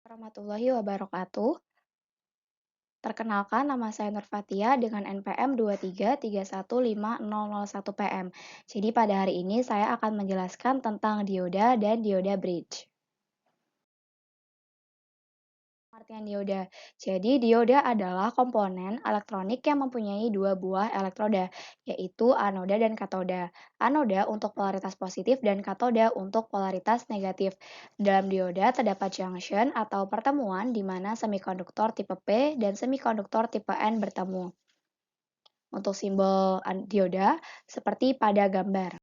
Warahmatullahi wabarakatuh. Perkenalkan, nama saya Nur Fatia dengan NPM 2331501 PM. Jadi pada hari ini saya akan menjelaskan tentang dioda dan dioda bridge. Pengertian dioda. Jadi dioda adalah komponen elektronik yang mempunyai dua buah elektroda, yaitu anoda dan katoda. Anoda untuk polaritas positif dan katoda untuk polaritas negatif. Dalam dioda terdapat junction atau pertemuan di mana semikonduktor tipe P dan semikonduktor tipe N bertemu. Untuk simbol dioda seperti pada gambar.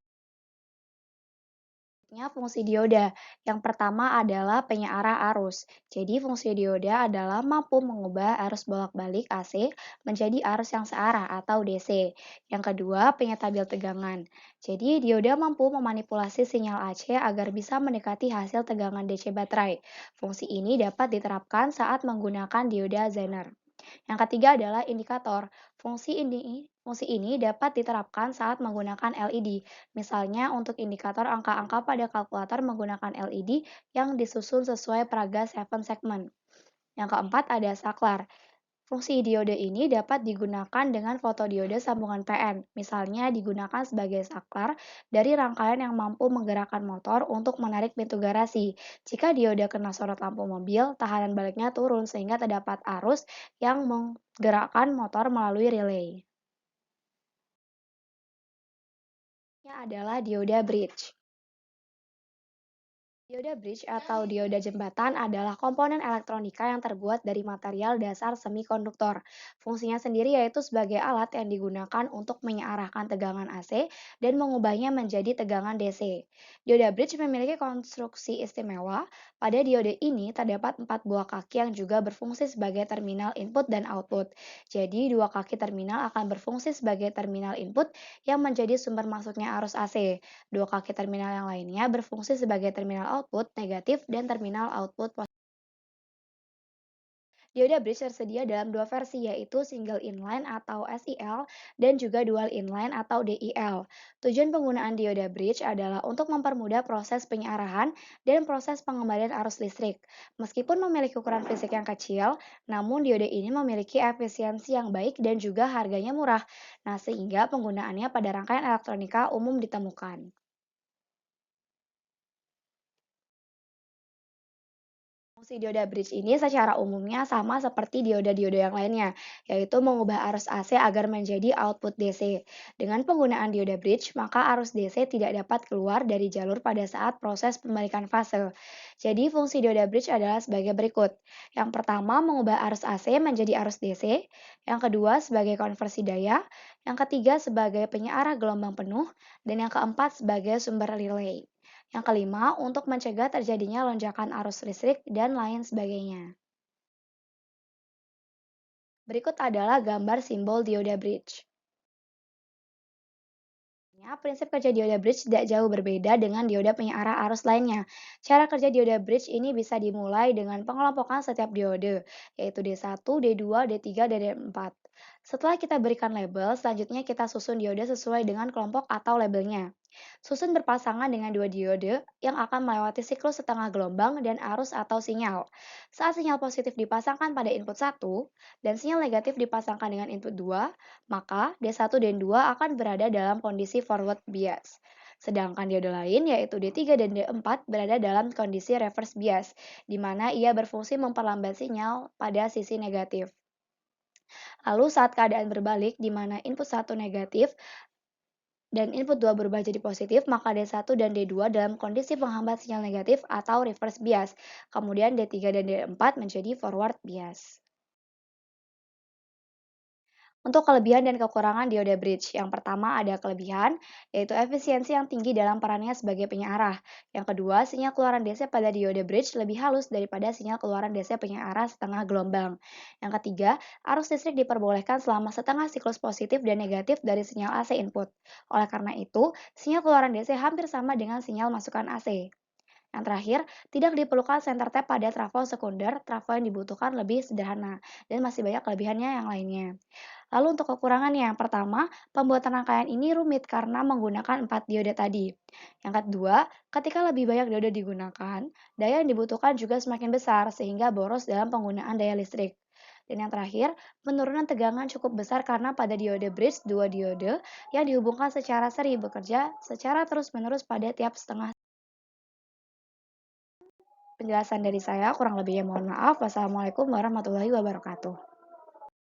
Fungsi dioda. Yang pertama adalah penyearah arus. Jadi fungsi dioda adalah mampu mengubah arus bolak-balik AC menjadi arus yang searah atau DC. Yang kedua, penyetabil tegangan. Jadi dioda mampu memanipulasi sinyal AC agar bisa mendekati hasil tegangan DC baterai. Fungsi ini dapat diterapkan saat menggunakan dioda Zener. Yang ketiga adalah indikator. Fungsi ini dapat diterapkan saat menggunakan LED, misalnya untuk indikator angka-angka pada kalkulator menggunakan LED yang disusun sesuai peraga 7 segment. Yang keempat ada saklar. Fungsi diode ini dapat digunakan dengan fotodiode sambungan PN, misalnya digunakan sebagai saklar dari rangkaian yang mampu menggerakkan motor untuk menarik pintu garasi. Jika diode kena sorot lampu mobil, tahanan baliknya turun sehingga terdapat arus yang menggerakkan motor melalui relay. Ini adalah dioda bridge. Dioda bridge atau dioda jembatan adalah komponen elektronika yang terbuat dari material dasar semikonduktor. Fungsinya sendiri yaitu sebagai alat yang digunakan untuk menyearahkan tegangan AC dan mengubahnya menjadi tegangan DC. Dioda bridge memiliki konstruksi istimewa. Pada diode ini terdapat 4 buah kaki yang juga berfungsi sebagai terminal input dan output. Jadi, dua kaki terminal akan berfungsi sebagai terminal input yang menjadi sumber masuknya arus AC. Dua kaki terminal yang lainnya berfungsi sebagai terminal output negatif dan terminal output positif. Dioda bridge tersedia dalam dua versi, yaitu single inline atau SIL dan juga dual inline atau DIL. Tujuan penggunaan dioda bridge adalah untuk mempermudah proses penyearahan dan proses pengembalian arus listrik. Meskipun memiliki ukuran fisik yang kecil, namun dioda ini memiliki efisiensi yang baik dan juga harganya murah. Nah, sehingga penggunaannya pada rangkaian elektronika umum ditemukan. Fungsi dioda bridge ini secara umumnya sama seperti dioda-dioda yang lainnya, yaitu mengubah arus AC agar menjadi output DC. Dengan penggunaan dioda bridge, maka arus DC tidak dapat keluar dari jalur pada saat proses pembalikan fase. Jadi, fungsi dioda bridge adalah sebagai berikut. Yang pertama, mengubah arus AC menjadi arus DC. Yang kedua, sebagai konversi daya. Yang ketiga, sebagai penyearah gelombang penuh. Dan yang keempat, sebagai sumber relay. Yang kelima, untuk mencegah terjadinya lonjakan arus listrik dan lain sebagainya. Berikut adalah gambar simbol dioda bridge. Prinsip kerja dioda bridge tidak jauh berbeda dengan dioda penyearah arus lainnya. Cara kerja dioda bridge ini bisa dimulai dengan pengelompokan setiap diode, yaitu D1, D2, D3, dan D4. Setelah kita berikan label, selanjutnya kita susun diode sesuai dengan kelompok atau labelnya. Susun berpasangan dengan dua diode yang akan melewati siklus setengah gelombang dan arus atau sinyal. Saat sinyal positif dipasangkan pada input 1 dan sinyal negatif dipasangkan dengan input 2, maka D1 dan 2 akan berada dalam kondisi forward bias. Sedangkan diode lain yaitu D3 dan D4 berada dalam kondisi reverse bias, di mana ia berfungsi memperlambat sinyal pada sisi negatif. Lalu saat keadaan berbalik di mana input 1 negatif dan input 2 berubah jadi positif, maka D1 dan D2 dalam kondisi penghambat sinyal negatif atau reverse bias. Kemudian D3 dan D4 menjadi forward bias. Untuk kelebihan dan kekurangan dioda bridge, yang pertama ada kelebihan, yaitu efisiensi yang tinggi dalam perannya sebagai penyearah. Yang kedua, sinyal keluaran DC pada dioda bridge lebih halus daripada sinyal keluaran DC penyearah setengah gelombang. Yang ketiga, arus listrik diperbolehkan selama setengah siklus positif dan negatif dari sinyal AC input. Oleh karena itu, sinyal keluaran DC hampir sama dengan sinyal masukan AC. Yang terakhir, tidak diperlukan center tap pada trafo sekunder, trafo yang dibutuhkan lebih sederhana, dan masih banyak kelebihannya yang lainnya. Lalu untuk kekurangannya, yang pertama, pembuatan rangkaian ini rumit karena menggunakan 4 diode tadi. Yang kedua, ketika lebih banyak diode digunakan, daya yang dibutuhkan juga semakin besar sehingga boros dalam penggunaan daya listrik. Dan yang terakhir, penurunan tegangan cukup besar karena pada diode bridge dua diode yang dihubungkan secara seri bekerja secara terus-menerus pada tiap setengah. Penjelasan dari saya kurang lebihnya mohon maaf. Wassalamualaikum warahmatullahi wabarakatuh.